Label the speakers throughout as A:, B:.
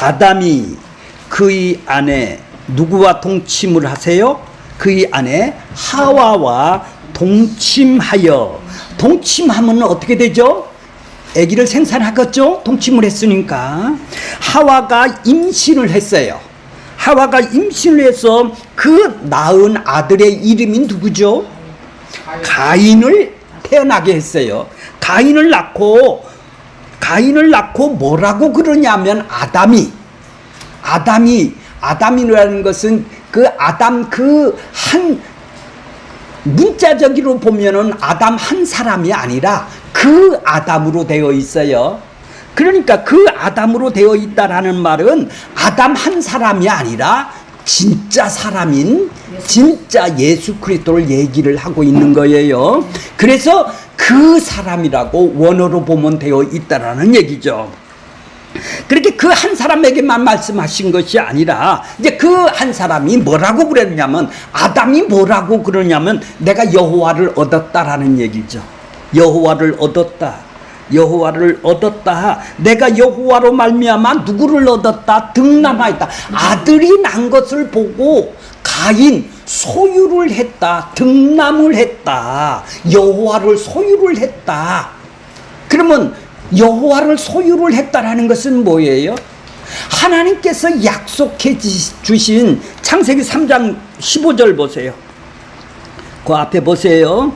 A: 아담이 그의 아내 누구와 동침을 하세요? 그의 아내 하와와 동침하면 어떻게 되죠? 아기를 생산하겠죠? 동침을 했으니까. 하와가 임신을 했어요. 하와가 임신을 해서 그 낳은 아들의 이름이 누구죠? 가인을 태어나게 했어요. 가인을 낳고 뭐라고 그러냐면 아담이라는 것은 그 아담 한 문자적으로 보면은 아담 한 사람이 아니라 그 아담으로 되어 있어요. 그러니까 그 아담으로 되어 있다라는 말은 아담 한 사람이 아니라 진짜 사람인 진짜 예수 그리스도를 얘기를 하고 있는 거예요. 그래서 그 사람이라고 원어로 보면 되어 있다라는 얘기죠. 그렇게 그 한 사람에게만 말씀하신 것이 아니라 이제 그 한 사람이 뭐라고 그랬냐면 아담이 뭐라고 그러냐면 내가 여호와를 얻었다라는 얘기죠. 여호와를 얻었다. 내가 여호와로 말미암아 누구를 얻었다? 득남하였다. 아들이 난 것을 보고 가인 소유를 했다. 득남을 했다. 여호와를 소유를 했다. 그러면 여호와를 소유를 했다라는 것은 뭐예요? 하나님께서 약속해 주신 창세기 3장 15절 보세요. 그 앞에 보세요.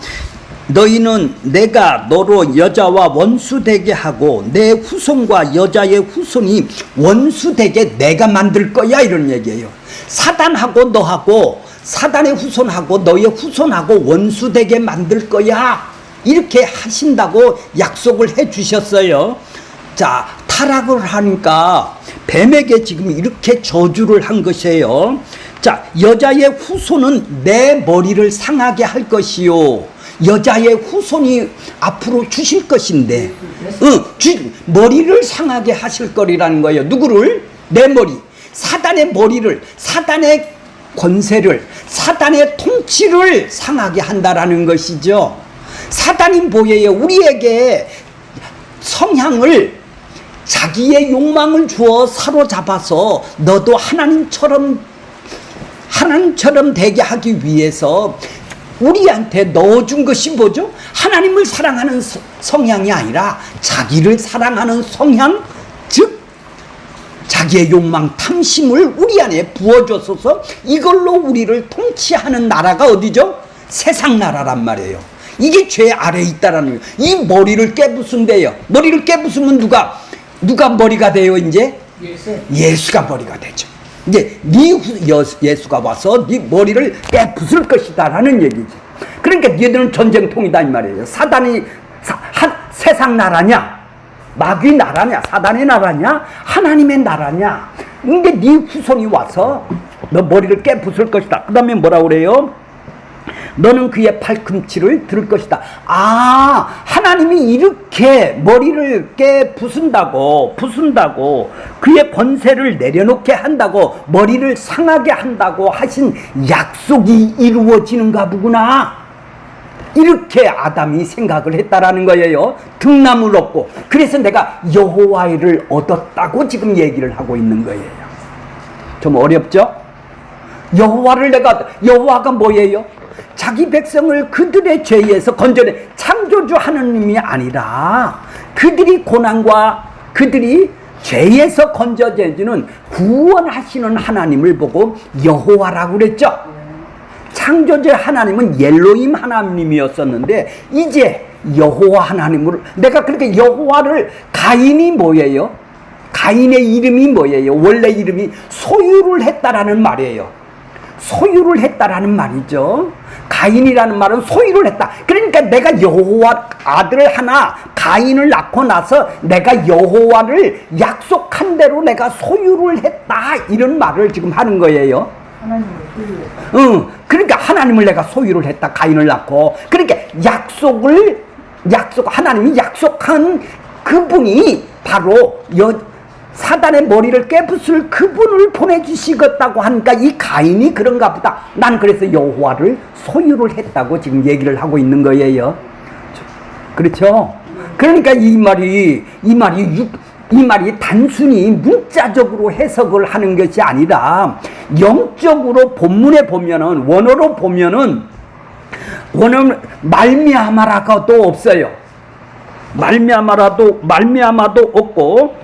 A: 너희는 내가 너로 여자와 원수되게 하고 내 후손과 여자의 후손이 원수되게 내가 만들 거야, 이런 얘기예요. 사단하고 너하고 사단의 후손하고 너의 후손하고 원수되게 만들 거야, 이렇게 하신다고 약속을 해 주셨어요. 자, 타락을 하니까 뱀에게 지금 이렇게 저주를 한 것이에요. 자, 여자의 후손은 내 머리를 상하게 할 것이요. 여자의 후손이 앞으로 주실 것인데, 머리를 상하게 하실 거리라는 거예요. 누구를? 내 머리. 사단의 머리를, 사단의 권세를, 사단의 통치를 상하게 한다라는 것이죠. 사단이 뭐예요? 우리에게 성향을, 자기의 욕망을 주어 사로잡아서 너도 하나님처럼 되게 하기 위해서 우리한테 넣어준 것이 뭐죠? 하나님을 사랑하는 성향이 아니라 자기를 사랑하는 성향, 즉 자기의 욕망, 탐심을 우리 안에 부어줘서 이걸로 우리를 통치하는 나라가 어디죠? 세상 나라란 말이에요. 이게 죄 아래에 있다라는 거예요. 이 머리를 깨부순대요. 머리를 깨부수면 누가 머리가 돼요? 이제 예수가 머리가 되죠. 이제 예수가 와서 네 머리를 깨부술 것이다라는 얘기죠. 그러니까 너희들은 전쟁통이다 이 말이에요. 사단이 세상 나라냐, 마귀 나라냐, 사단의 나라냐, 하나님의 나라냐. 근데 네 후손이 와서 너 머리를 깨부술 것이다. 그 다음에 뭐라고 그래요? 너는 그의 팔꿈치를 들을 것이다. 아, 하나님이 이렇게 머리를 부순다고 그의 권세를 내려놓게 한다고, 머리를 상하게 한다고 하신 약속이 이루어지는가 보구나, 이렇게 아담이 생각을 했다라는 거예요. 등남을 얻고. 그래서 내가 여호와를 얻었다고 지금 얘기를 하고 있는 거예요. 좀 어렵죠? 여호와가 뭐예요? 자기 백성을 그들의 죄에서 건져내, 창조주 하느님이 아니라 그들이 고난과 그들이 죄에서 건져내주는 구원하시는 하나님을 보고 여호와라고 그랬죠. 창조주 하나님은 엘로힘 하나님이었었는데 이제 여호와 하나님으로, 내가 그렇게 여호와를, 가인이 뭐예요? 가인의 이름이 뭐예요? 원래 이름이 소유를 했다라는 말이에요. 소유를 했다라는 말이죠. 가인이라는 말은 소유를 했다. 그러니까 내가 여호와 아들을 하나, 가인을 낳고 나서 내가 여호와를 약속한 대로 내가 소유를 했다, 이런 말을 지금 하는 거예요. 하나님을 소유했다. 그러니까 하나님을 내가 소유를 했다, 가인을 낳고. 그러니까 하나님이 약속한 그분이 바로 사단의 머리를 깨부술 그분을 보내주시겠다고 하니까 이 가인이 그런가 보다. 난 그래서 여호와를 소유를 했다고 지금 얘기를 하고 있는 거예요. 그렇죠? 그러니까 이 말이 이 말이 단순히 문자적으로 해석을 하는 것이 아니라 영적으로 본문에 보면은 원어로 보면은 원어는 말미암아라가도 없어요. 말미암아도 없고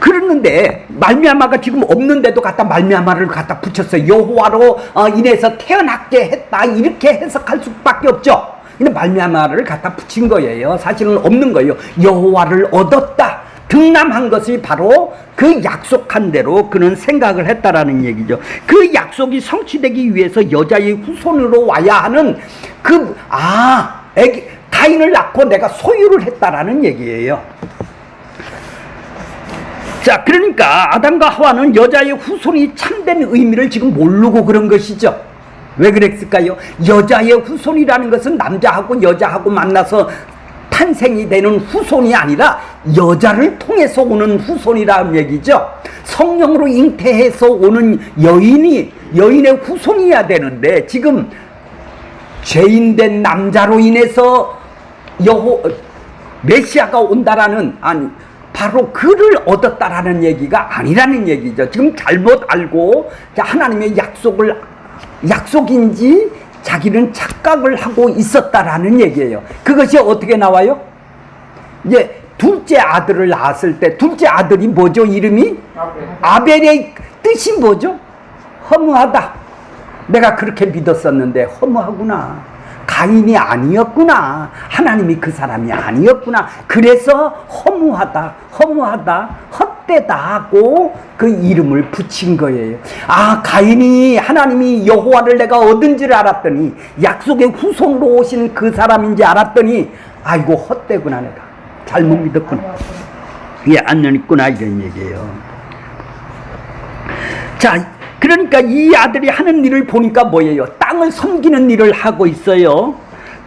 A: 그러는데 말미암아가 지금 없는데도 갖다 말미암아를 갖다 붙였어요. 여호와로 인해서 태어났게 했다 이렇게 해석할 수밖에 없죠. 근데 말미암아를 갖다 붙인 거예요. 사실은 없는 거예요. 여호와를 얻었다 등남한 것이 바로 그 약속한 대로 그는 생각을 했다라는 얘기죠. 그 약속이 성취되기 위해서 여자의 후손으로 와야 하는 가인을 낳고 내가 소유를 했다라는 얘기예요. 자, 그러니까 아담과 하와는 여자의 후손이 참된 의미를 지금 모르고 그런 것이죠. 왜 그랬을까요? 여자의 후손이라는 것은 남자하고 여자하고 만나서 탄생이 되는 후손이 아니라 여자를 통해서 오는 후손이라는 얘기죠. 성령으로 잉태해서 오는 여인의 후손이어야 되는데 지금 죄인된 남자로 인해서 메시아가 온다라는 바로 그를 얻었다라는 얘기가 아니라는 얘기죠. 지금 잘못 알고 하나님의 약속인지 자기는 착각을 하고 있었다라는 얘기예요. 그것이 어떻게 나와요? 이제 둘째 아들을 낳았을 때 둘째 아들이 뭐죠? 이름이? 아벨의 뜻이 뭐죠? 허무하다. 내가 그렇게 믿었었는데 허무하구나. 가인이 아니었구나. 하나님이 그 사람이 아니었구나. 그래서 허무하다, 헛되다 하고 그 이름을 붙인 거예요. 가인이 하나님이 여호와를 내가 얻은 줄 알았더니 약속의 후손으로 오신 그 사람인지 알았더니 아이고 헛되구나, 내가 잘못 믿었구나. 안 있구나 이런 얘기예요. 자, 그러니까 이 아들이 하는 일을 보니까 뭐예요? 땅을 섬기는 일을 하고 있어요.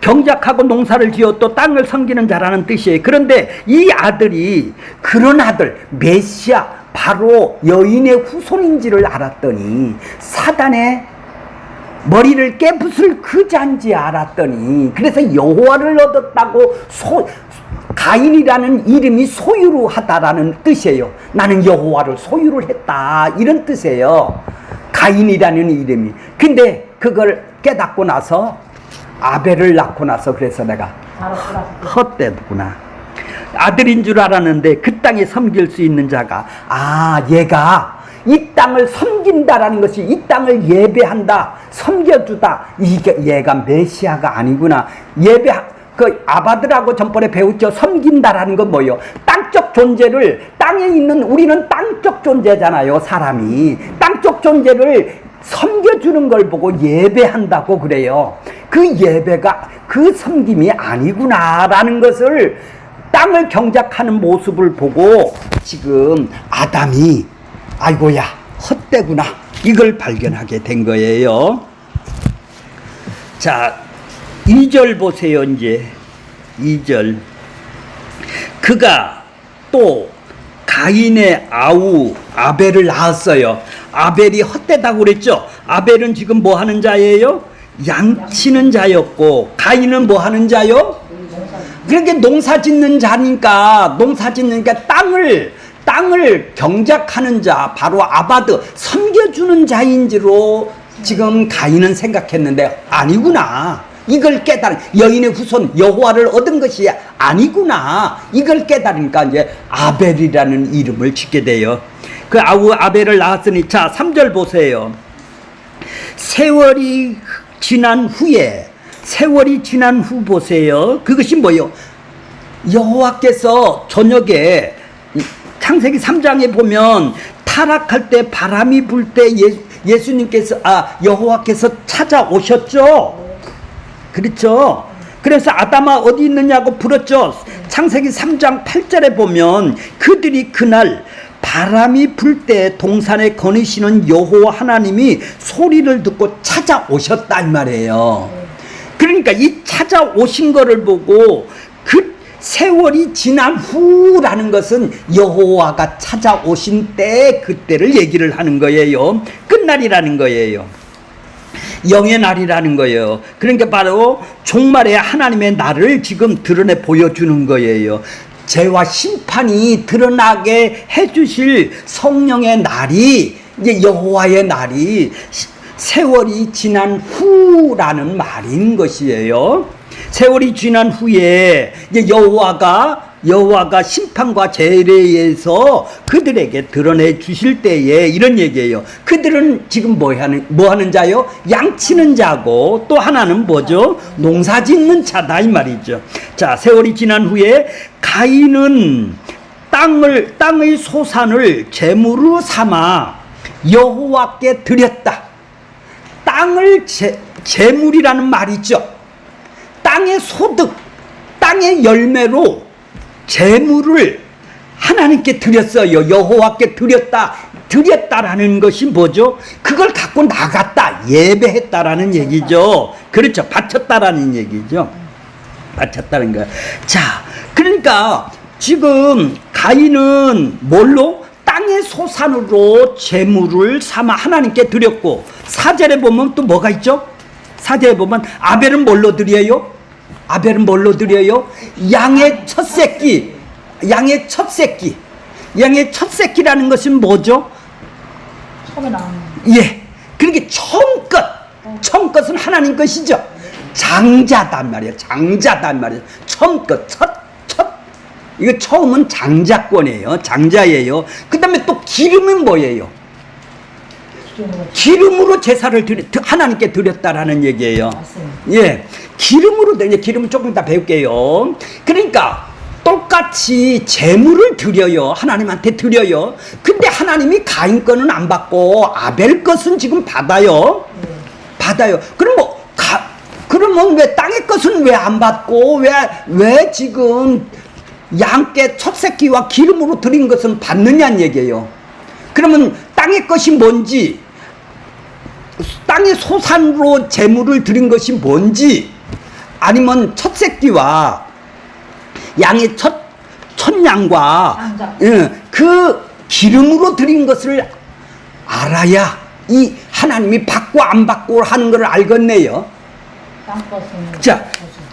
A: 경작하고 농사를 지어 또 땅을 섬기는 자라는 뜻이에요. 그런데 이 아들이 그런 아들, 메시아, 바로 여인의 후손인지를 알았더니 사단의 머리를 깨부술 그 잔지 알았더니 그래서 여호와를 얻었다고 가인이라는 이름이 소유로 하다라는 뜻이에요. 나는 여호와를 소유를 했다 이런 뜻이에요. 가인이라는 이름이. 근데 그걸 깨닫고 나서 아벨을 낳고 나서 그래서 내가 헛되구나. 아들인 줄 알았는데 그 땅에 섬길 수 있는 자가 얘가 이 땅을 섬긴다라는 것이 이 땅을 예배한다, 섬겨주다. 얘가 메시아가 아니구나. 아바들하고 전번에 배웠죠. 섬긴다라는 건 뭐예요? 땅적 존재를, 땅에 있는 우리는 땅적 존재잖아요. 사람이 땅적 존재를 섬겨주는 걸 보고 예배한다고 그래요. 그 예배가 그 섬김이 아니구나라는 것을 땅을 경작하는 모습을 보고 지금 아담이 아이고야 헛되구나 이걸 발견하게 된 거예요. 자, 2절 보세요. 이제 2절 그가 또 가인의 아우 아벨을 낳았어요. 아벨이 헛되다고 그랬죠. 아벨은 지금 뭐 하는 자예요? 양치는 자였고 가인은 뭐 하는 자요? 그렇게 농사 짓는 자니까 땅을 경작하는 자, 바로 아바드, 섬겨주는 자인지로 지금 가인은 생각했는데 아니구나. 이걸 깨달은 여인의 후손 여호와를 얻은 것이 아니구나. 이걸 깨달으니까 이제 아벨이라는 이름을 짓게 돼요. 그 아우 아벨을 낳았으니 자 3절 보세요. 세월이 지난 후 보세요. 그것이 뭐예요? 여호와께서 저녁에 창세기 3장에 보면 타락할 때 바람이 불 때 예수님께서 여호와께서 찾아오셨죠. 그렇죠. 그래서 아담아 어디 있느냐고 불었죠. 창세기 3장 8절에 보면 그들이 그날 바람이 불 때 동산에 거니시는 여호와 하나님이 소리를 듣고 찾아오셨다 이 말이에요. 그러니까 이 찾아오신 거를 보고 그 세월이 지난 후라는 것은 여호와가 찾아오신 때 그때를 얘기를 하는 거예요. 끝날이라는 거예요. 영의 날이라는 거예요. 그러니까 바로 종말의 하나님의 날을 지금 드러내 보여주는 거예요. 죄와 심판이 드러나게 해주실 성령의 날이, 이제 여호와의 날이 세월이 지난 후라는 말인 것이에요. 세월이 지난 후에 이제 여호와가 심판과 재해에 의해서 그들에게 드러내 주실 때에 이런 얘기예요. 그들은 지금 뭐 하는 자요? 양치는 자고, 또 하나는 뭐죠? 농사 짓는 자다 이 말이죠. 자, 세월이 지난 후에 가인은 땅의 소산을 제물로 삼아 여호와께 드렸다. 땅을 제물이라는 말이죠. 땅의 소득, 땅의 열매로 제물을 하나님께 드렸어요. 여호와께 드렸다라는 것이 뭐죠? 그걸 갖고 나갔다, 예배했다라는 얘기죠. 그렇죠. 바쳤다라는 얘기죠. 바쳤다는 거야. 자, 그러니까 지금 가인은 뭘로? 땅의 소산으로 제물을 삼아 하나님께 드렸고, 사절에 보면 또 뭐가 있죠? 사절에 보면 아벨은 뭘로 드려요? 아벨은 뭘로 드려요? 양의 첫 새끼. 양의 첫 새끼라는 것은 뭐죠?
B: 처음에 나오는.
A: 예. 그러니까 처음 것은 하나님 것이죠. 장자단 말이에요. 처음 것, 첫. 이거 처음은 장자권이에요. 장자예요. 그 다음에 또 기름은 뭐예요? 기름으로 제사를 하나님께 드렸다라는 얘기예요.
B: 맞습니다.
A: 예. 이제 기름은 조금 이따 배울게요. 그러니까 똑같이 제물을 드려요. 하나님한테 드려요. 근데 하나님이 가인 거는 안 받고 아벨 것은 지금 받아요. 받아요. 그러면 왜 땅의 것은 왜 안 받고 왜 지금 양께 첫 새끼와 기름으로 드린 것은 받느냐는 얘기예요. 그러면 땅의 것이 뭔지, 땅의 소산으로 제물을 드린 것이 뭔지, 아니면 첫 새끼와 양의 첫양과 그 기름으로 드린 것을 알아야 이 하나님이 받고 안 받고 하는 것을 알겠네요.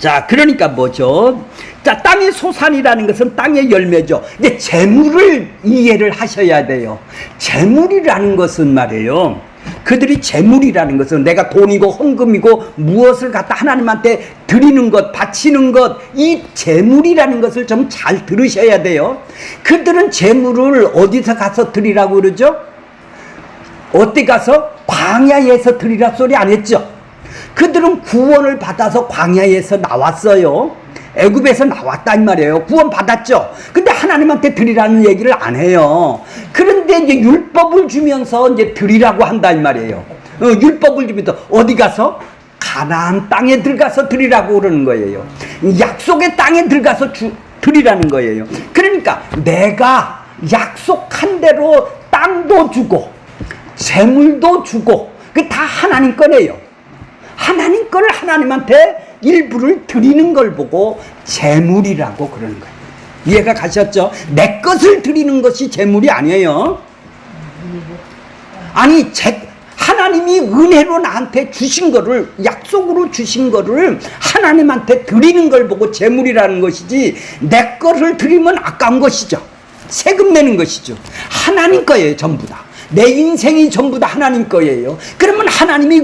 A: 자, 그러니까 뭐죠? 자, 땅의 소산이라는 것은 땅의 열매죠. 근데 재물을 이해를 하셔야 돼요. 재물이라는 것은 말이에요. 그들이 재물이라는 것은 내가 돈이고 헌금이고 무엇을 갖다 하나님한테 드리는 것, 바치는 것, 이 재물이라는 것을 좀 잘 들으셔야 돼요. 그들은 재물을 어디서 가서 드리라고 그러죠? 어디 가서? 광야에서 드리라 소리 안 했죠? 그들은 구원을 받아서 광야에서 나왔어요. 애굽에서 나왔다 이 말이에요. 구원 받았죠. 근데 하나님한테 드리라는 얘기를 안 해요. 그런데 이제 율법을 주면서 이제 드리라고 한다 이 말이에요. 율법을 주면서 어디 가서? 가나안 땅에 들어가서 드리라고 그러는 거예요. 약속의 땅에 들어가서 드리라는 거예요. 그러니까 내가 약속한 대로 땅도 주고 재물도 주고 그 다 하나님 거네요. 하나님 거를 하나님한테 일부를 드리는 걸 보고 재물이라고 그러는 거예요. 이해가 가셨죠? 내 것을 드리는 것이 재물이 아니에요. 아니, 하나님이 은혜로 나한테 주신 거를, 약속으로 주신 거를 하나님한테 드리는 걸 보고 재물이라는 것이지, 내 거를 드리면 아까운 것이죠. 세금 내는 것이죠. 하나님 거예요, 전부 다. 내 인생이 전부 다 하나님 거예요. 그러면 하나님이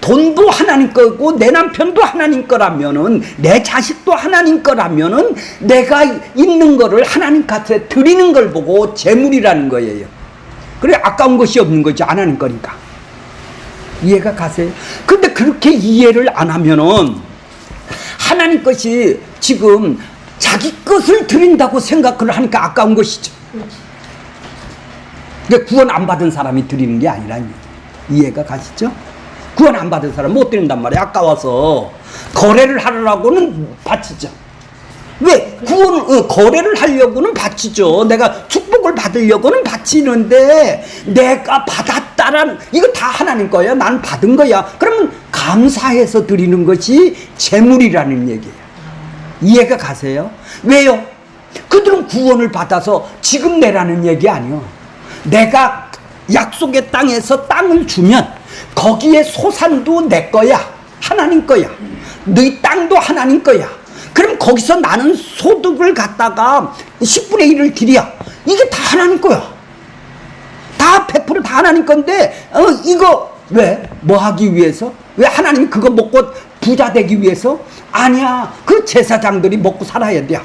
A: 돈도 하나님 거고 내 남편도 하나님 거라면은, 내 자식도 하나님 거라면은 내가 있는 거를 하나님 곁에 드리는 걸 보고 재물이라는 거예요. 그래, 아까운 것이 없는 거죠. 안 하는 거니까. 이해가 가세요? 근데 그렇게 이해를 안 하면은 하나님 것이 지금 자기 것을 드린다고 생각을 하니까 아까운 것이죠. 근데 구원 안 받은 사람이 드리는 게 아니라, 이해가 가시죠? 구원 안 받은 사람 못 드린단 말이에요. 아까워서. 거래를 하려고는 바치죠. 왜? 거래를 하려고는 바치죠. 내가 축복을 받으려고는 바치는데, 내가 받았다란, 이거 다 하나님 거야. 난 받은 거야. 그러면 감사해서 드리는 것이 재물이라는 얘기예요. 이해가 가세요? 왜요? 그들은 구원을 받아서 지금 내라는 얘기 아니요. 내가 약속의 땅에서 땅을 주면 거기에 소산도 내 거야. 하나님 거야. 너희 땅도 하나님 거야. 그럼 거기서 나는 소득을 갖다가 10분의 1을 드려. 이게 다 하나님 거야. 다 100%다 하나님 건데 이거 왜? 뭐 하기 위해서? 왜 하나님이 그거 먹고 부자 되기 위해서? 아니야. 그 제사장들이 먹고 살아야 돼.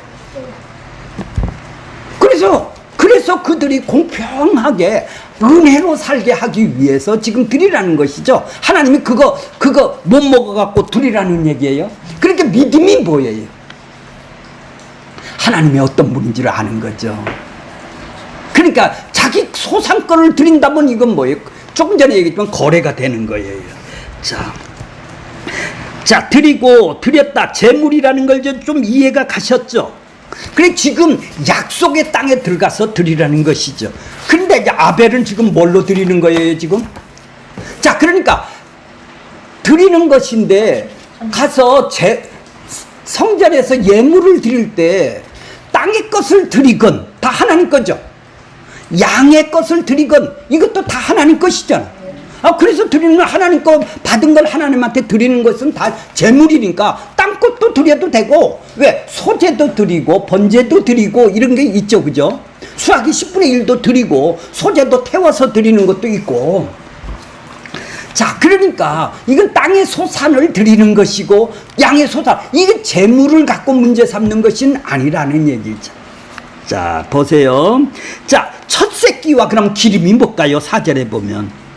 A: 그래서 그들이 공평하게 은혜로 살게 하기 위해서 지금 드리라는 것이죠. 하나님이 그거 못 먹어갖고 드리라는 얘기예요. 그러니까 믿음이 뭐예요? 하나님이 어떤 분인지를 아는 거죠. 그러니까 자기 소상권을 드린다면 이건 뭐예요? 조금 전에 얘기했지만 거래가 되는 거예요. 자, 드리고 드렸다. 재물이라는 걸 좀 이해가 가셨죠? 그래 지금 약속의 땅에 들어가서 드리라는 것이죠. 그런데 이제 아벨은 지금 뭘로 드리는 거예요, 지금? 자, 그러니까 드리는 것인데 가서 성전에서 예물을 드릴 때 땅의 것을 드리건 다 하나님 거죠. 양의 것을 드리건 이것도 다 하나님 것이잖아. 그래서 드리는 하나님 거 받은 걸 하나님한테 드리는 것은 다 재물이니까 땅 것도 드려도 되고, 왜? 소재도 드리고 번제도 드리고 이런 게 있죠, 그죠? 수확이 10분의 1도 드리고 소재도 태워서 드리는 것도 있고. 자, 그러니까 이건 땅의 소산을 드리는 것이고 양의 소산, 이게 재물을 갖고 문제 삼는 것은 아니라는 얘기죠. 자, 보세요. 자, 첫 새끼와 그럼 기름이 뭘까요? 4절에 보면.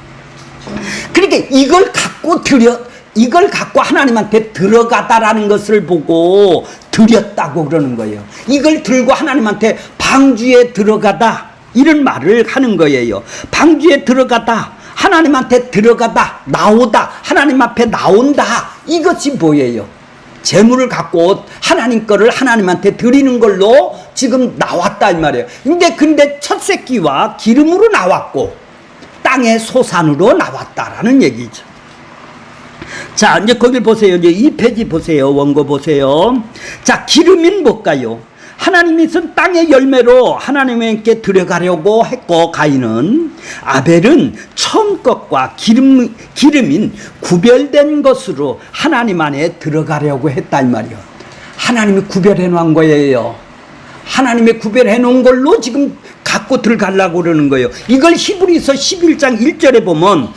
A: 그러니까 이걸 갖고 하나님한테 들어가다라는 것을 보고 드렸다고 그러는 거예요. 이걸 들고 하나님한테 방주에 들어가다, 이런 말을 하는 거예요. 방주에 들어가다, 하나님한테 들어가다, 나오다, 하나님 앞에 나온다. 이것이 뭐예요? 재물을 갖고 하나님 거를 하나님한테 드리는 걸로 지금 나왔다 이 말이에요. 근데 첫 새끼와 기름으로 나왔고 땅의 소산으로 나왔다라는 얘기죠. 자, 이제 거길 보세요. 이제 2페이지 보세요. 원고 보세요. 자, 기름인 뭘까요? 하나님이 쓴 땅의 열매로 하나님께 들어가려고 했고, 가인은, 아벨은 처음 것과 기름인 구별된 것으로 하나님 안에 들어가려고 했다 이 말이에요. 하나님이 구별해 놓은 거예요. 하나님이 구별해 놓은 걸로 지금 갖고 들어가려고 그러는 거예요. 이걸 히브리서 11장 1절에 보면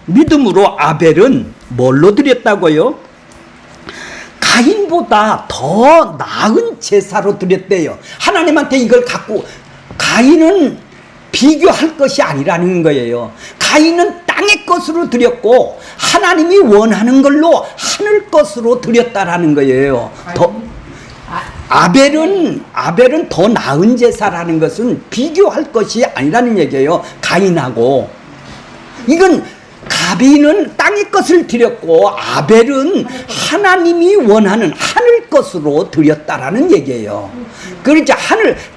A: 믿음으로 아벨은 뭘로 드렸다고요? 가인보다 더 나은 제사로 드렸대요. 하나님한테 이걸 갖고, 가인은 비교할 것이 아니라는 거예요. 가인은 땅의 것으로 드렸고 하나님이 원하는 걸로 하늘 것으로 드렸다라는 거예요. 아벨은 더 나은 제사라는 것은 비교할 것이 아니라는 얘기예요. 가인하고. 이건 가비는 땅의 것을 드렸고 아벨은 하나님이 원하는 하늘 것으로 드렸다라는 얘기예요. 그러니까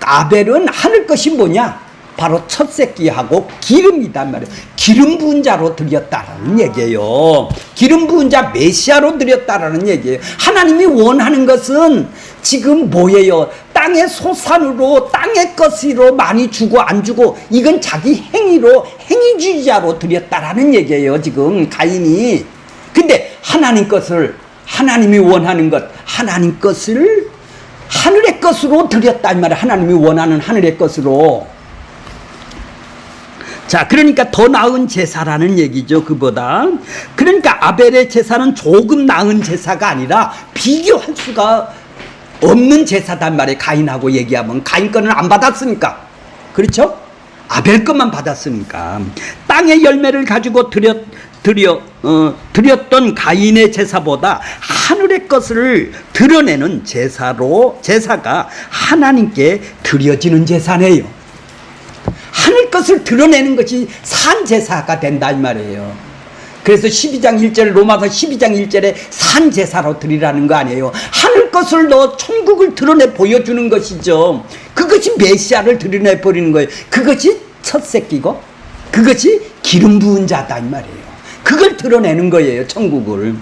A: 아벨은 하늘 것이 뭐냐? 바로 첫 새끼하고 기름이단 말이에요. 기름 부은 자로 드렸다라는 얘기예요. 기름 부은 자 메시아로 드렸다라는 얘기예요. 하나님이 원하는 것은 지금 뭐예요? 땅의 소산으로, 땅의 것으로 많이 주고 안 주고, 이건 자기 행위로, 행위주의자로 드렸다라는 얘기예요, 지금 가인이. 근데 하나님 것을, 하나님이 원하는 것, 하나님 것을 하늘의 것으로 드렸다 이 말이에요. 하나님이 원하는 하늘의 것으로. 자, 그러니까 더 나은 제사라는 얘기죠, 그보다. 그러니까 아벨의 제사는 조금 나은 제사가 아니라 비교할 수가 없는 제사단 말이에요. 가인하고 얘기하면. 가인 거는 안 받았으니까. 그렇죠? 아벨 것만 받았으니까. 땅의 열매를 가지고 드렸던 가인의 제사보다 하늘의 것을 드러내는 제사가 하나님께 드려지는 제사네요. 하늘 것을 드러내는 것이 산 제사가 된다 이 말이에요. 그래서 12장 1절, 로마서 12장 1절에 산 제사로 드리라는 거 아니에요. 하늘 것을 넣어 천국을 드러내 보여주는 것이죠. 그것이 메시아를 드러내 버리는 거예요. 그것이 첫 새끼고 그것이 기름 부은 자다 이 말이에요. 그걸 드러내는 거예요, 천국을.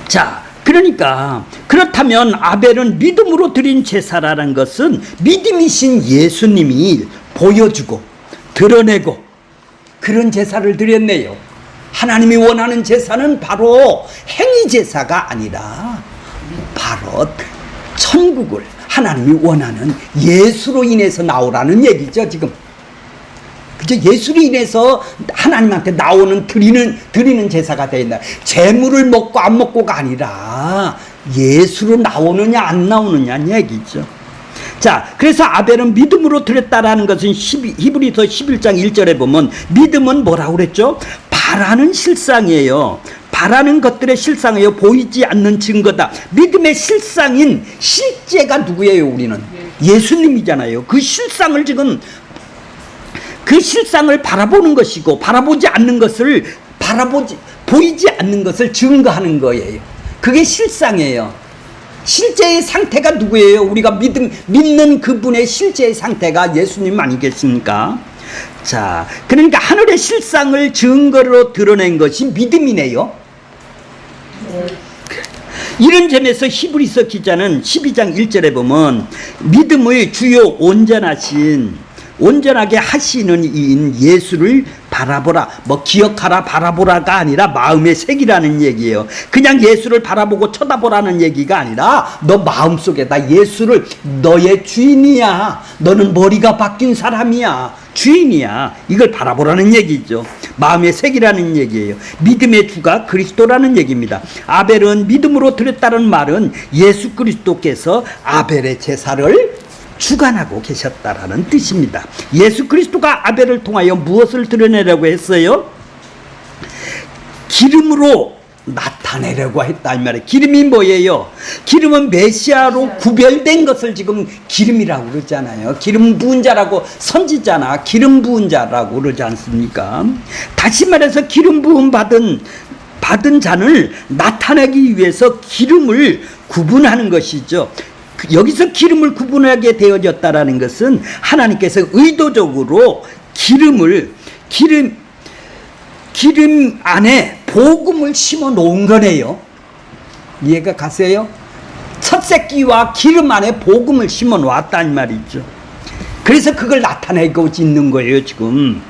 A: 자, 그러니까 그렇다면 아벨은 믿음으로 드린 제사라는 것은 믿음이신 예수님이 보여주고 드러내고 그런 제사를 드렸네요. 하나님이 원하는 제사는 바로 행위 제사가 아니라 바로 천국을 하나님이 원하는 예수로 인해서 나오라는 얘기죠, 지금. 그죠? 예수로 인해서 하나님한테 나오는 드리는 제사가 되었다. 재물을 먹고 안 먹고가 아니라 예수로 나오느냐 안 나오느냐는 얘기죠. 자, 그래서 아벨은 믿음으로 드렸다라는 것은 히브리서 11장 1절에 보면 믿음은 뭐라고 그랬죠? 바라는 실상이에요. 바라는 것들의 실상이에요. 보이지 않는 증거다. 믿음의 실상인 실제가 누구예요? 우리는 예수님이잖아요. 그 실상을 지금 그 실상을 바라보는 것이고 바라보지 않는 것을 보이지 않는 것을 증거하는 거예요. 그게 실상이에요. 실제의 상태가 누구예요? 우리가 믿는 그분의 실제의 상태가 예수님 아니겠습니까? 자, 그러니까 하늘의 실상을 증거로 드러낸 것이 믿음이네요. 이런 점에서 히브리서 기자는 12장 1절에 보면 믿음의 주요 온전하게 하시는 이인 예수를 바라보라. 뭐 기억하라 바라보라가 아니라 마음의 색이라는 얘기예요. 그냥 예수를 바라보고 쳐다보라는 얘기가 아니라 너 마음속에다 예수를 너의 주인이야. 너는 머리가 바뀐 사람이야. 주인이야. 이걸 바라보라는 얘기죠. 마음의 색이라는 얘기예요. 믿음의 주가 그리스도라는 얘기입니다. 아벨은 믿음으로 드렸다는 말은 예수 그리스도께서 아벨의 제사를 주관하고 계셨다라는 뜻입니다. 예수 그리스도가 아벨을 통하여 무엇을 드러내려고 했어요? 기름으로 나타내려고 했다 이 말이에요. 기름이 뭐예요? 기름은 메시아로 구별된 것을 지금 기름이라고 그러잖아요. 기름 부은 자라고 선지자나 기름 부은 자라고 그러지 않습니까? 다시 말해서 기름 부음 받은 자를 나타내기 위해서 기름을 구분하는 것이죠. 여기서 기름을 구분하게 되어졌다라는 것은 하나님께서 의도적으로 기름 안에 복음을 심어 놓은 거네요. 이해가 가세요? 첫 새끼와 기름 안에 복음을 심어 놓았단 말이죠. 그래서 그걸 나타내고 있는 거예요, 지금.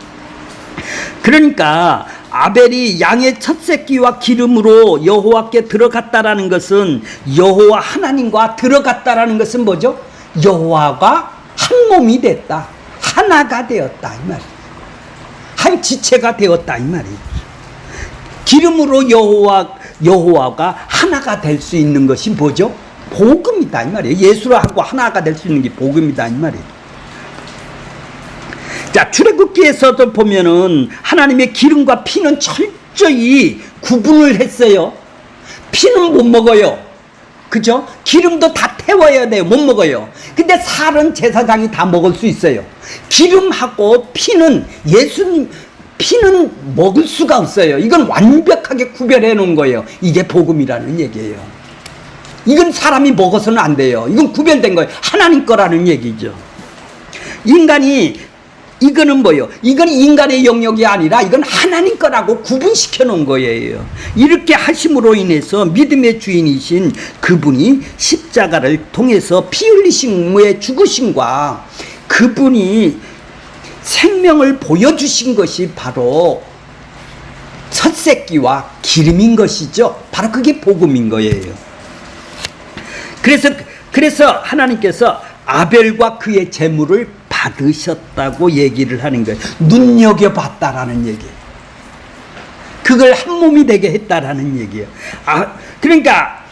A: 그러니까 아벨이 양의 첫 새끼와 기름으로 여호와께 들어갔다라는 것은 여호와 하나님과 들어갔다라는 것은 뭐죠? 여호와가 한 몸이 됐다. 하나가 되었다 이 말이에요. 한 지체가 되었다 이 말이에요. 기름으로 여호와가 하나가 될 수 있는 것이 뭐죠? 복음이다 이 말이에요. 예수하고 하나가 될 수 있는 게 복음이다 이 말이에요. 자, 출애굽기에서도 보면은 하나님의 기름과 피는 철저히 구분을 했어요. 피는 못 먹어요. 그죠? 기름도 다 태워야 돼요. 못 먹어요. 근데 살은 제사장이 다 먹을 수 있어요. 기름하고 피는 피는 먹을 수가 없어요. 이건 완벽하게 구별해 놓은 거예요. 이게 복음이라는 얘기예요. 이건 사람이 먹어서는 안 돼요. 이건 구별된 거예요. 하나님 거라는 얘기죠. 이거는 뭐예요? 이건 인간의 영역이 아니라 이건 하나님 거라고 구분시켜 놓은 거예요. 이렇게 하심으로 인해서 믿음의 주인이신 그분이 십자가를 통해서 피 흘리심의 죽으심과 그분이 생명을 보여주신 것이 바로 첫 새끼와 기름인 것이죠. 바로 그게 복음인 거예요. 그래서 하나님께서 아벨과 그의 제물을 받으셨다고 얘기를 하는 거예요. 눈여겨봤다라는 얘기예요. 그걸 한 몸이 되게 했다라는 얘기예요. 그러니까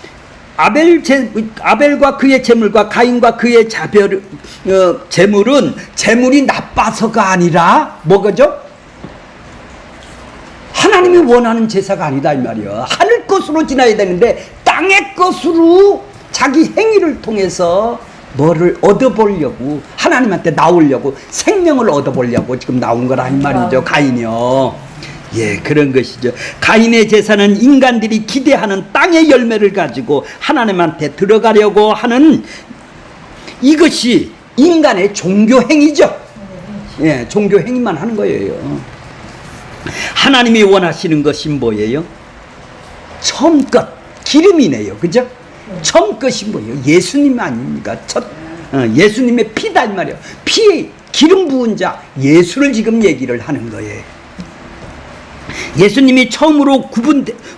A: 아벨과 그의 제물과 가인과 그의 제물은 제물이 나빠서가 아니라 뭐죠? 하나님이 원하는 제사가 아니다 이 말이에요. 하늘 것으로 지나야 되는데 땅의 것으로 자기 행위를 통해서 뭐를 얻어보려고 하나님한테 나오려고 생명을 얻어보려고 지금 나온 거라 이 말이죠. 가인이요. 예, 그런 것이죠. 가인의 제사는 인간들이 기대하는 땅의 열매를 가지고 하나님한테 들어가려고 하는 이것이 인간의 종교 행위죠. 예, 종교 행위만 하는 거예요. 하나님이 원하시는 것이 뭐예요? 처음 것 기름이네요. 그죠? 처음 것이 뭐예요? 예수님 아닙니까? 예수님의 피다 이 말이에요. 기름 부은 자 예수를 지금 얘기를 하는 거예요. 예수님이 처음으로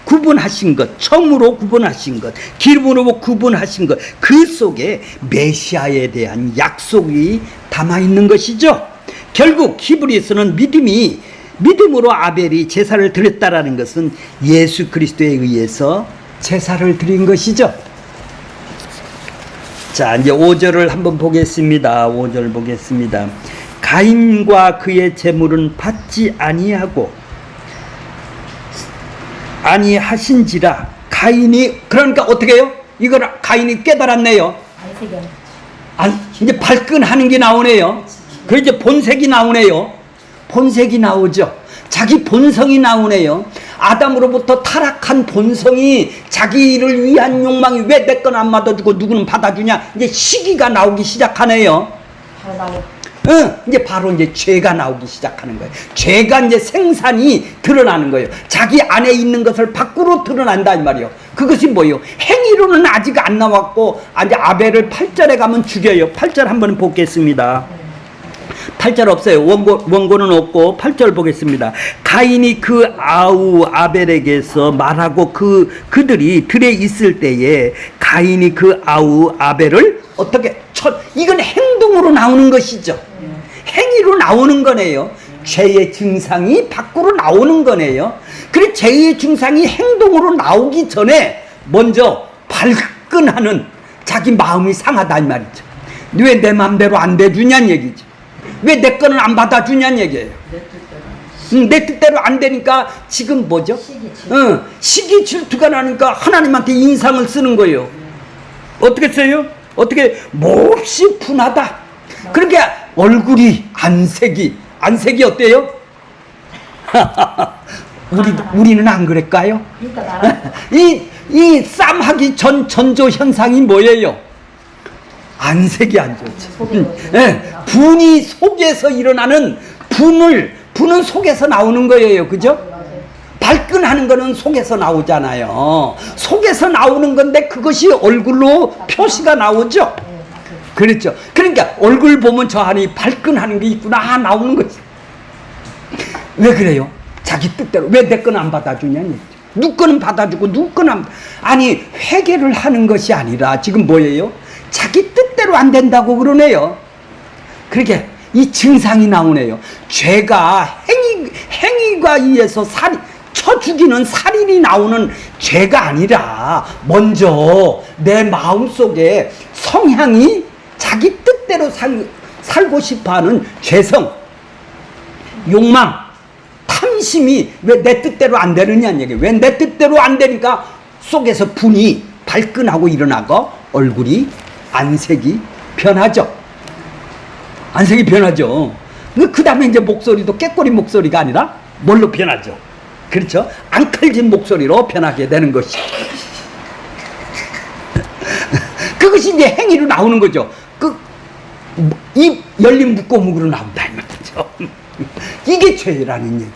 A: 구분하신 것, 기름으로 구분하신 것, 그 속에 메시아에 대한 약속이 담아 있는 것이죠. 결국 히브리서는 믿음으로 아벨이 제사를 드렸다라는 것은 예수 그리스도에 의해서 제사를 드린 것이죠. 자, 이제 5절을 한번 보겠습니다. 5절 보겠습니다. 가인과 그의 제물은 받지 아니하신지라. 가인이, 그러니까 어떻게 해요? 이걸 가인이 깨달았네요. 이제 발끈하는 게 나오네요. 그 이제 본색이 나오네요. 본색이 나오죠. 자기 본성이 나오네요. 아담으로부터 타락한 본성이 자기를 위한 욕망이 왜 내 건 안 받아주고 누구는 받아주냐. 이제 시기가 나오기 시작하네요. 이제 바로 이제 죄가 나오기 시작하는 거예요. 죄가 이제 생산이 드러나는 거예요. 자기 안에 있는 것을 밖으로 드러난다 이 말이에요. 그것이 뭐예요? 행위로는 아직 안 나왔고, 이제 아벨을 8절에 가면 죽여요. 8절 한번 보겠습니다. 8절 없어요. 원고는 없고 8절 보겠습니다. 가인이 그 아우 아벨에게서 말하고 그들이 들에 있을 때에 가인이 그 아우 아벨을 어떻게 이건 행동으로 나오는 것이죠. 행위로 나오는 거네요. 죄의 증상이 밖으로 나오는 거네요. 그래 죄의 증상이 행동으로 나오기 전에 먼저 발끈하는 자기 마음이 상하다 이 말이죠. 왜 내 마음대로 안 돼주냐는 얘기죠. 왜 내 거는 안 받아주냐는 얘기예요. 내 뜻대로 안 되니까 지금 뭐죠? 시기 질투가 나니까 하나님한테 인상을 쓰는 거예요. 어떻게 써요? 어떻게 몹시 분하다. 그러니까 얼굴이 안색이 어때요? 우리는 안 그럴까요? 이 쌈하기 전 전조 현상이 뭐예요? 안색이 안 좋죠. 분이 속에서 일어나는 분은 속에서 나오는 거예요. 그죠? 발끈하는 거는 속에서 나오잖아요. 속에서 나오는 건데 그것이 얼굴로 표시가 나오죠. 그렇죠. 그러니까 얼굴 보면 저 안에 발끈하는 게 있구나 나오는 거지. 왜 그래요? 자기 뜻대로 왜 내 건 안 받아주냐는 얘기죠. 누구 거는 받아주고 누구 거는 안. 아니 회개를 하는 것이 아니라 지금 뭐예요? 자기 뜻대로 안 된다고 그러네요. 그렇게 이 증상이 나오네요. 죄가 행위가 의해서 쳐 죽이는 살인이 나오는 죄가 아니라 먼저 내 마음속에 성향이 자기 뜻대로 살고 싶어하는 죄성, 욕망, 탐심이 왜 내 뜻대로 안 되느냐는 얘기예요. 왜 내 뜻대로 안 되니까 속에서 분이 발끈하고 일어나고 얼굴이 안색이 변하죠. 안색이 변하죠. 그 다음에 이제 목소리도 깨꼬리 목소리가 아니라 뭘로 변하죠? 그렇죠? 앙칼진 목소리로 변하게 되는 것이. 그것이 이제 행위로 나오는 거죠. 입 열린 묶어묵으로 나온다 이 말이죠. 이게 죄라는 얘기.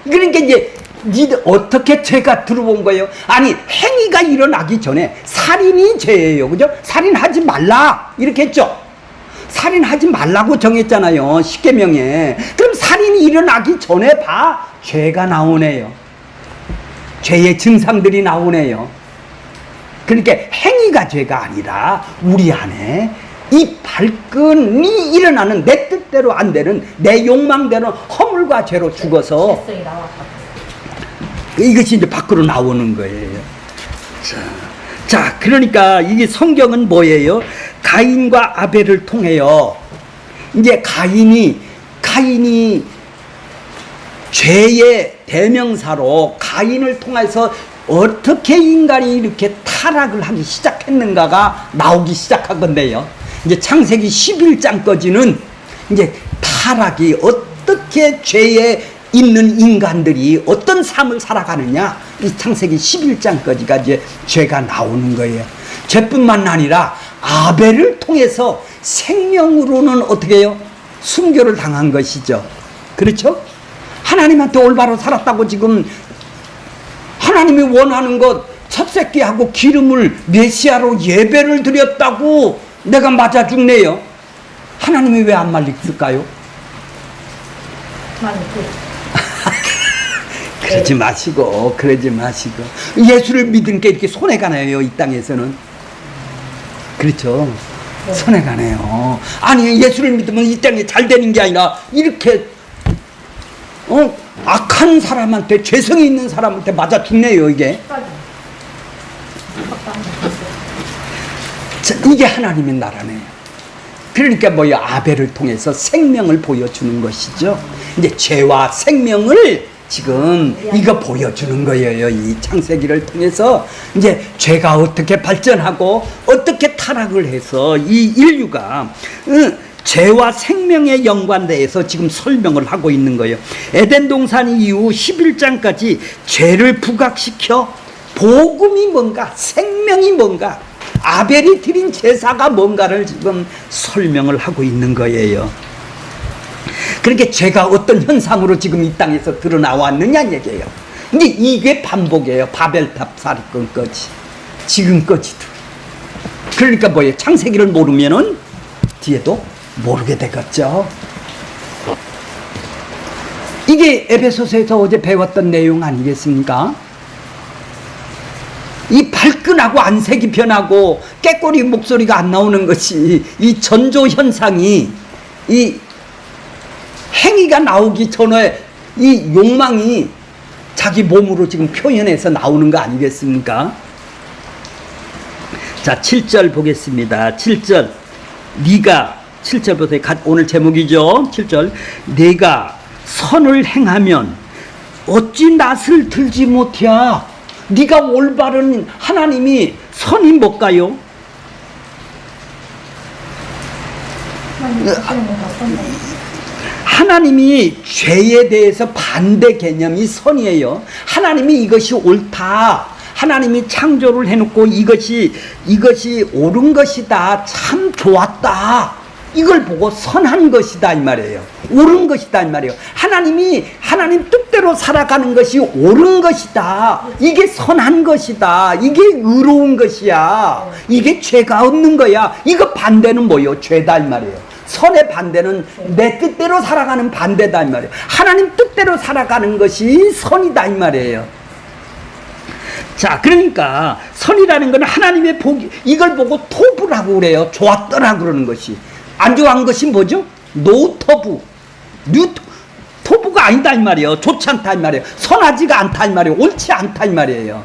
A: 그러니까 이제 니들 어떻게 죄가 들어온 거예요? 아니 행위가 일어나기 전에 살인이 죄예요. 그죠? 살인하지 말라 이렇게 했죠. 살인하지 말라고 정했잖아요. 십계명에. 그럼 살인이 일어나기 전에 죄가 나오네요. 죄의 증상들이 나오네요. 그러니까 행위가 죄가 아니라 우리 안에 이 발끈이 일어나는 내 뜻대로 안 되는 내 욕망대로 허물과 죄로 죽어서 이것이 이제 밖으로 나오는 거예요. 자, 그러니까 이게 성경은 뭐예요? 가인과 아벨을 통해요. 이제 가인이 죄의 대명사로 가인을 통해서 어떻게 인간이 이렇게 타락을 하기 시작했는가가 나오기 시작한 건데요. 이제 창세기 11장까지는 이제 타락이 어떻게 죄에 있는 인간들이 어떤 삶을 살아가느냐, 이 창세기 11장까지가 이제 죄가 나오는 거예요. 죄뿐만 아니라 아벨을 통해서 생명으로는 어떻게 해요? 순교를 당한 것이죠. 그렇죠? 하나님한테 올바로 살았다고 지금 하나님이 원하는 것 첫새끼하고 기름을 메시아로 예배를 드렸다고 내가 맞아 죽네요. 하나님이 왜 안 말렸을까요?
B: 많이
A: 그러지 마시고, 그러지 마시고. 예수를 믿은 게 이렇게 손해가 나요, 이 땅에서는. 그렇죠?
B: 네.
A: 손해가 나요. 아니, 예수를 믿으면 이 땅에 잘 되는 게 아니라, 이렇게, 악한 사람한테, 죄성이 있는 사람한테 맞아 죽네요, 이게.
B: 끝까지.
A: 자, 이게 하나님의 나라네요. 그러니까 뭐요? 아벨을 통해서 생명을 보여주는 것이죠. 이제 죄와 생명을 지금 이거 보여주는 거예요. 이 창세기를 통해서 이제 죄가 어떻게 발전하고 어떻게 타락을 해서 이 인류가 죄와 생명의 연관대해서 지금 설명을 하고 있는 거예요. 에덴 동산 이후 11장까지 죄를 부각시켜 복음이 뭔가, 생명이 뭔가, 아벨이 드린 제사가 뭔가를 지금 설명을 하고 있는 거예요. 그렇게 죄가 어떤 현상으로 지금 이 땅에서 드러나왔느냐 얘기예요. 근데 이게 반복이에요. 바벨탑 사건까지 지금까지도. 그러니까 뭐예요? 창세기를 모르면은 뒤에도 모르게 되겠죠. 이게 에베소서에서 어제 배웠던 내용 아니겠습니까? 이 발끈하고 안색이 변하고 깨꼬리 목소리가 안 나오는 것이 이 전조 현상이 이 행위가 나오기 전에 이 욕망이 자기 몸으로 지금 표현해서 나오는 거 아니겠습니까? 자, 7절 보겠습니다. 7절. 네가 7절 보세요. 오늘 제목이죠. 7절. 네가 선을 행하면 어찌 낯을 들지 못해? 네가 올바른 하나님이 선이 뭘까요? 하나님이 죄에 대해서 반대 개념이 선이에요. 하나님이 이것이 옳다. 하나님이 창조를 해놓고 이것이 옳은 것이다. 참 좋았다. 이걸 보고 선한 것이다 이 말이에요. 옳은 것이다 이 말이에요. 하나님 뜻대로 살아가는 것이 옳은 것이다. 이게 선한 것이다. 이게 의로운 것이야. 이게 죄가 없는 거야. 이거 반대는 뭐예요? 죄다 이 말이에요. 선의 반대는 내 뜻대로 살아가는 반대다 이 말이에요. 하나님 뜻대로 살아가는 것이 선이다 이 말이에요. 자, 그러니까 선이라는 것은 하나님의 복이, 이걸 보고 토부라고 그래요. 좋았더라 그러는 것이. 안 좋아한 것이 뭐죠? 노토부. 토부가 아니다 이 말이에요. 좋지 않다 이 말이에요. 선하지가 않다 이 말이에요. 옳지 않다 이 말이에요.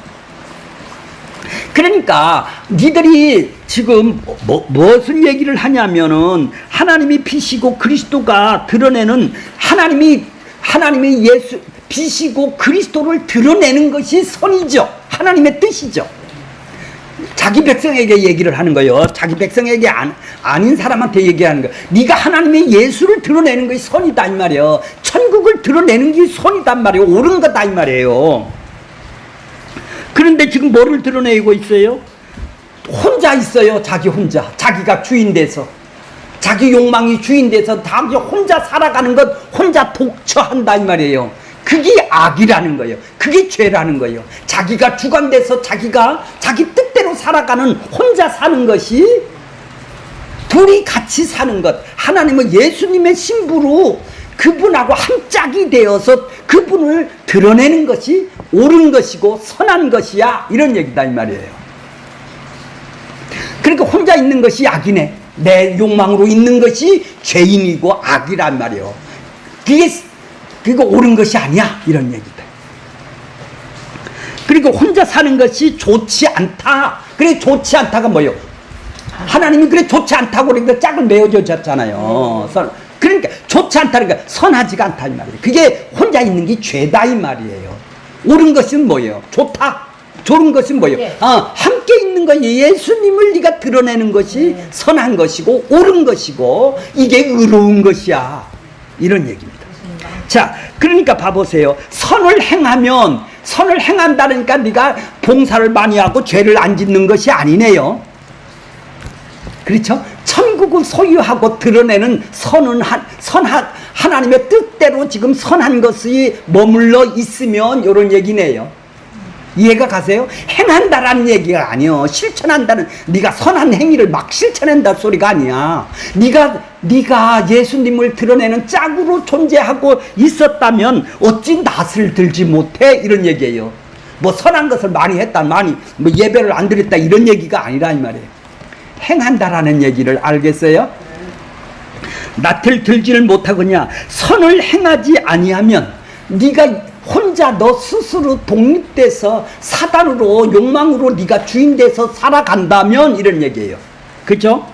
A: 그러니까 니들이 지금 무엇을 얘기를 하냐면은 하나님이 빛이고 그리스도가 드러내는 하나님이 예수 빛이고 그리스도를 드러내는 것이 선이죠. 하나님의 뜻이죠. 자기 백성에게 얘기를 하는 거예요. 자기 백성에게 아닌 사람한테 얘기하는 거예요. 네가 하나님의 예수를 드러내는 것이 선이다 이 말이에요. 천국을 드러내는 게 선이단 말이에요. 옳은 거다 이 말이에요. 그런데 지금 뭐를 드러내고 있어요? 혼자 있어요. 자기 혼자. 자기가 주인 돼서. 자기 욕망이 주인 돼서 자기 혼자 살아가는 것 혼자 독처한다 이 말이에요. 그게 악이라는 거예요. 그게 죄라는 거예요. 자기가 주관돼서 자기가 자기 뜻대로 살아가는 혼자 사는 것이 둘이 같이 사는 것. 하나님은 예수님의 신부로 그분하고 한 짝이 되어서 그분을 드러내는 것이 옳은 것이고 선한 것이야. 이런 얘기다 이 말이에요. 그러니까 혼자 있는 것이 악이네. 내 욕망으로 있는 것이 죄인이고 악이란 말이에요. 그거 옳은 것이 아니야. 이런 얘기다. 그리고 혼자 사는 것이 좋지 않다. 그래 좋지 않다가 뭐예요? 하나님이 그래 좋지 않다고 그러니까 짝을 메어줬잖아요. 그러니까 좋지 않다는 거 선하지가 않다 이 말이에요. 그게 혼자 있는 게 죄다 이 말이에요. 옳은 것은 뭐예요? 좋다. 좋은 것은 뭐예요?
B: 예.
A: 함께 있는 거예요. 예수님을 네가 드러내는 것이 선한 것이고 옳은 것이고 이게 의로운 것이야. 이런 얘기입니다. 자, 그러니까 봐보세요. 선을 행한다니까 네가 봉사를 많이 하고 죄를 안 짓는 것이 아니네요. 그렇죠? 천국을 소유하고 드러내는 하나님의 뜻대로 지금 선한 것이 머물러 있으면 이런 얘기네요. 이해가 가세요? 행한다라는 얘기가 아니요. 실천한다는, 네가 선한 행위를 막 실천한다 소리가 아니야. 네가 예수님을 드러내는 짝으로 존재하고 있었다면 어찌 낯을 들지 못해? 이런 얘기예요. 뭐 선한 것을 많이 했다, 많이 뭐 예배를 안 드렸다 이런 얘기가 아니라 이 말이에요. 행한다라는 얘기를 알겠어요? 낯을 들지를 못하거냐. 선을 행하지 아니하면 네가 혼자 너 스스로 독립돼서 사단으로 욕망으로 네가 주인돼서 살아간다면 이런 얘기예요. 그죠?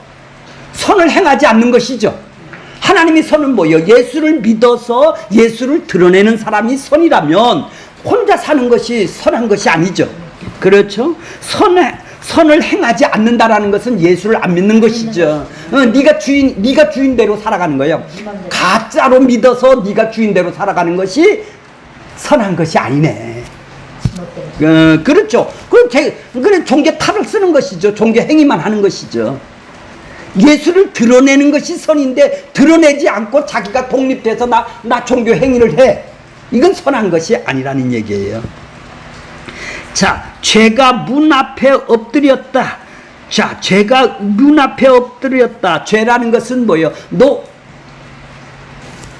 A: 선을 행하지 않는 것이죠. 하나님의 선은 뭐예요? 예수를 믿어서 예수를 드러내는 사람이 선이라면 혼자 사는 것이 선한 것이 아니죠. 그렇죠? 선을 행하지 않는다라는 것은 예수를 안 믿는 것이죠. 네가 주인대로 살아가는 거예요. 가짜로 믿어서 네가 주인대로 살아가는 것이 선한 것이 아니네. 그렇죠. 그래 종교 탈을 쓰는 것이죠. 종교 행위만 하는 것이죠. 예수를 드러내는 것이 선인데 드러내지 않고 자기가 독립돼서 나 종교 행위를 해. 이건 선한 것이 아니라는 얘기예요. 자, 죄가 문 앞에 엎드렸다. 자, 죄가 문 앞에 엎드렸다. 죄라는 것은 뭐예요?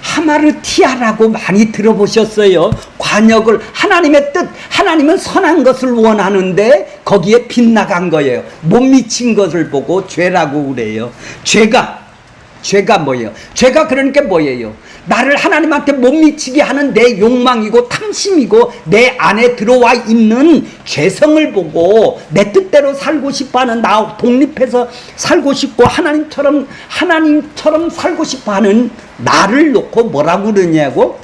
A: 하마르티아라고 많이 들어보셨어요? 관역을, 하나님의 뜻, 하나님은 선한 것을 원하는데 거기에 빗나간 거예요. 못 미친 것을 보고 죄라고 그래요. 죄가 뭐예요? 죄가 그러니까 뭐예요? 나를 하나님한테 못 미치게 하는 내 욕망이고 탐심이고 내 안에 들어와 있는 죄성을 보고 내 뜻대로 살고 싶어하는, 나 독립해서 살고 싶고 하나님처럼 살고 싶어하는 나를 놓고 뭐라고 그러냐고?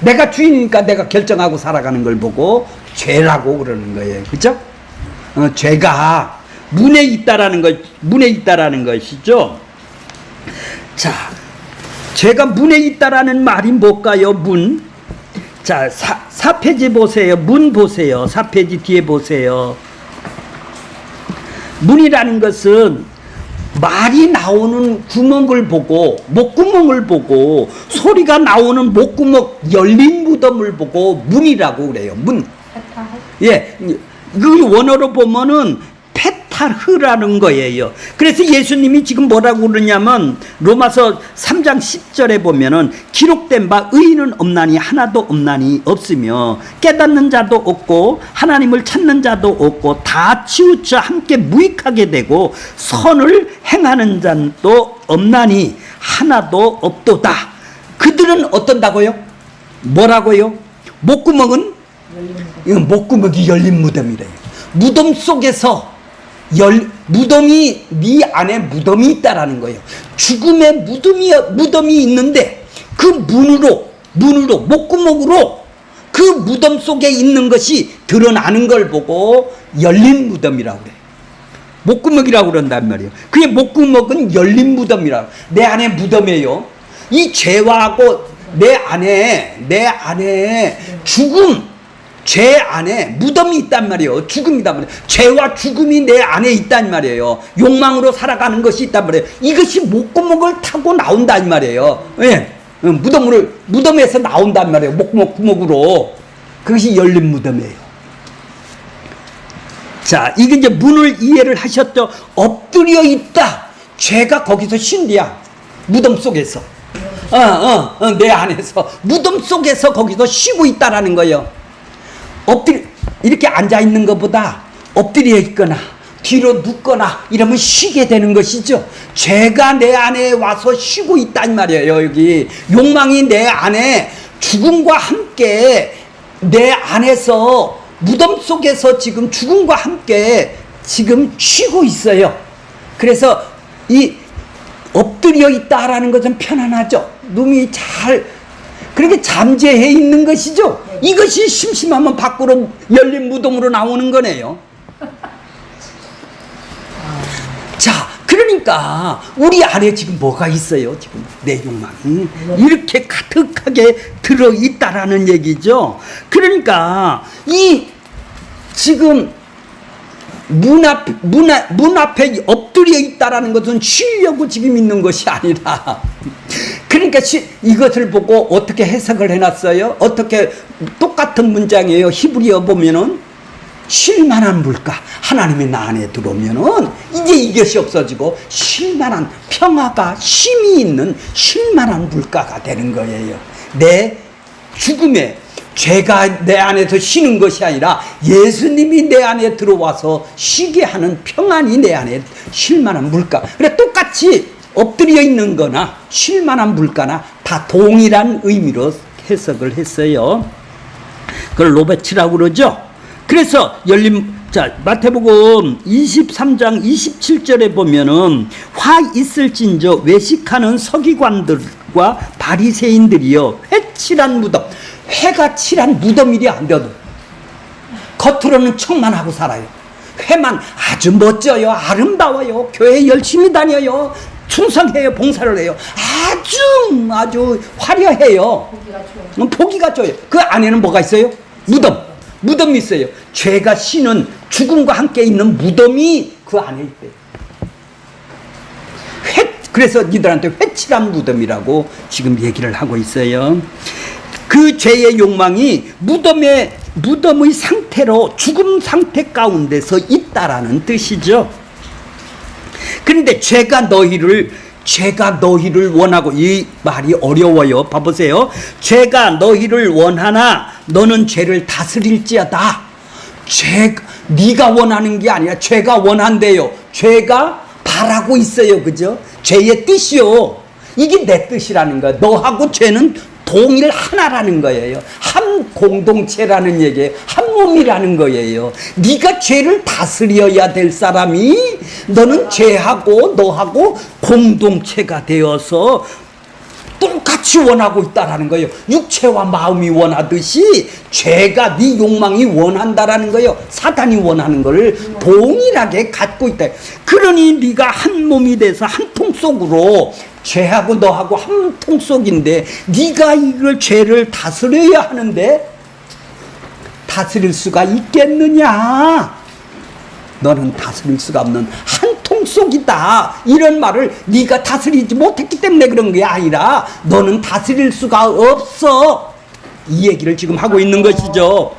A: 내가 주인이니까 내가 결정하고 살아가는 걸 보고 죄라고 그러는 거예요. 그죠? 죄가 문에 있다라는 것이죠. 자, 죄가 문에 있다라는 말이 뭘까요? 문. 자, 4페이지 보세요. 문 보세요. 4페이지 뒤에 보세요. 문이라는 것은 말이 나오는 구멍을 보고, 목구멍을 보고, 소리가 나오는 목구멍, 열린 무덤을 보고 문이라고 그래요. 문. 예, 그 원어로 보면은 페타흐라는 거예요. 그래서 예수님이 지금 뭐라고 그러냐면 로마서 3장 10절에 보면은 기록된 바 의인은 없나니 하나도 없으며 깨닫는 자도 없고 하나님을 찾는 자도 없고 다 치우쳐 함께 무익하게 되고 선을 행하는 자도 없나니 하나도 없도다. 그들은 어떤다고요? 뭐라고요? 목구멍이 열린 무덤이래요. 무덤 속에서 무덤이, 네 안에 무덤이 있다라는 거예요. 죽음의 무덤이 있는데 그 문으로 목구멍으로 그 무덤 속에 있는 것이 드러나는 걸 보고 열린 무덤이라고 그래요. 목구멍이라고 그런단 말이에요. 그의 목구멍은 열린 무덤이라고. 내 안에 무덤이에요. 이 죄와하고 내 안에 죽음, 죄 안에 무덤이 있단 말이에요. 죽음이단 말이에요. 죄와 죽음이 내 안에 있단 말이에요. 욕망으로 살아가는 것이 있단 말이에요. 이것이 목구멍을 타고 나온단 말이에요. 예. 무덤에서 나온단 말이에요. 목구멍으로. 그것이 열린 무덤이에요. 자, 이게 이제 문을 이해를 하셨죠? 엎드려 있다. 죄가 거기서 쉰디야. 무덤 속에서. 내 안에서. 무덤 속에서 거기서 쉬고 있다라는 거예요. 이렇게 앉아있는 것보다 엎드려 있거나 뒤로 눕거나 이러면 쉬게 되는 것이죠. 죄가 내 안에 와서 쉬고 있단 말이에요. 여기 욕망이 내 안에 죽음과 함께 내 안에서 무덤 속에서 지금 죽음과 함께 지금 쉬고 있어요. 그래서 이 엎드려 있다라는 것은 편안하죠. 눈이 그렇게 잠재해 있는 것이죠. 이것이 심심하면 밖으로 열린 무덤으로 나오는 거네요. 자, 그러니까 우리 안에 지금 뭐가 있어요? 지금 내 욕망이 이렇게 가득하게 들어있다라는 얘기죠. 그러니까 이 지금 문 앞에 엎드려 있다라는 것은 쉬려고 지금 있는 것이 아니라 그러니까 이것을 보고 어떻게 해석을 해놨어요? 어떻게 똑같은 문장이에요. 히브리어 보면은 쉴만한 물가. 하나님이 나 안에 들어오면은 이제 이것이 없어지고 쉴만한 평화가 쉼이 있는 쉴만한 물가가 되는 거예요. 내 죽음에 죄가 내 안에서 쉬는 것이 아니라 예수님이 내 안에 들어와서 쉬게 하는 평안이 내 안에 쉴만한 물가. 그래 똑같이 엎드려 있는 거나 쉴만한 물가나 다 동일한 의미로 해석을 했어요. 그걸 로베츠라고 그러죠. 그래서 마태복음 23장 27절에 보면은 화 있을진저 외식하는 서기관들과 바리새인들이여 회칠한 무덤. 회가 칠한 무덤이리 안 돼도 겉으로는 척만 하고 살아요. 회만 아주 멋져요. 아름다워요. 교회 열심히 다녀요. 충성해요. 봉사를 해요. 아주 화려해요. 보기가 좋아요. 그 안에는 뭐가 있어요? 무덤이 있어요. 죄가 쉬는 죽음과 함께 있는 무덤이 그 안에 있대요. 그래서 니들한테 회칠한 무덤이라고 지금 얘기를 하고 있어요. 그 죄의 욕망이 무덤의 상태로 죽음 상태 가운데서 있다라는 뜻이죠. 그런데 죄가 너희를 원하고, 이 말이 어려워요. 봐보세요. 죄가 너희를 원하나 너는 죄를 다스릴지어다. 네가 원하는 게 아니라 죄가 원한대요. 죄가 바라고 있어요. 그죠? 죄의 뜻이요. 이게 내 뜻이라는 거야. 너하고 죄는 동일 하나라는 거예요. 한 공동체라는 얘기예요. 한 몸이라는 거예요. 네가 죄를 다스려야 될 사람이 너는 죄하고 너하고 공동체가 되어서 똑같이 원하고 있다라는 거예요. 육체와 마음이 원하듯이 죄가 네 욕망이 원한다라는 거예요. 사단이 원하는 걸 동일하게 갖고 있다. 그러니 네가 한 몸이 돼서 한 통 속으로 죄하고 너하고 한 통 속인데 네가 이걸 죄를 다스려야 하는데 다스릴 수가 있겠느냐? 너는 다스릴 수가 없는 한 통 속이다. 이런 말을 네가 다스리지 못했기 때문에 그런 게 아니라 너는 다스릴 수가 없어. 이 얘기를 지금 하고 있는 것이죠.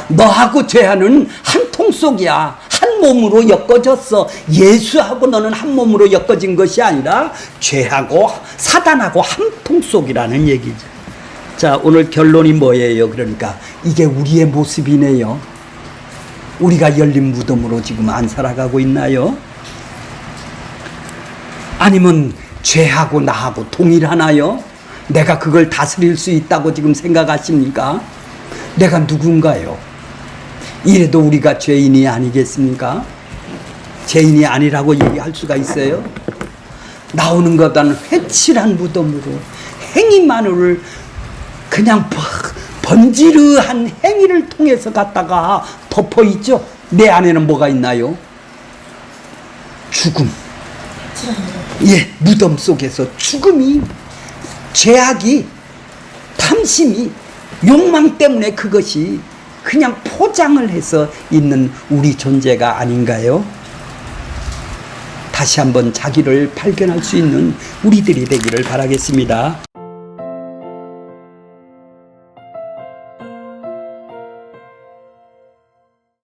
A: 너하고 죄하는 한 통 속이야. 한 몸으로 엮어졌어. 예수하고 너는 한 몸으로 엮어진 것이 아니라 죄하고 사단하고 한 통 속이라는 얘기죠. 자, 오늘 결론이 뭐예요? 그러니까 이게 우리의 모습이네요. 우리가 열린 무덤으로 지금 안 살아가고 있나요? 아니면 죄하고 나하고 동일하나요? 내가 그걸 다스릴 수 있다고 지금 생각하십니까? 내가 누군가요? 이래도 우리가 죄인이 아니겠습니까? 죄인이 아니라고 얘기할 수가 있어요? 나오는 것은 회칠한 무덤으로 행위만을 그냥 번지르한 행위를 통해서 갖다가 덮어있죠. 내 안에는 뭐가 있나요? 죽음. 예, 무덤 속에서 죽음이, 죄악이, 탐심이, 욕망 때문에 그것이 그냥 포장을 해서 있는 우리 존재가 아닌가요? 다시 한번 자기를 발견할 수 있는 우리들이 되기를 바라겠습니다.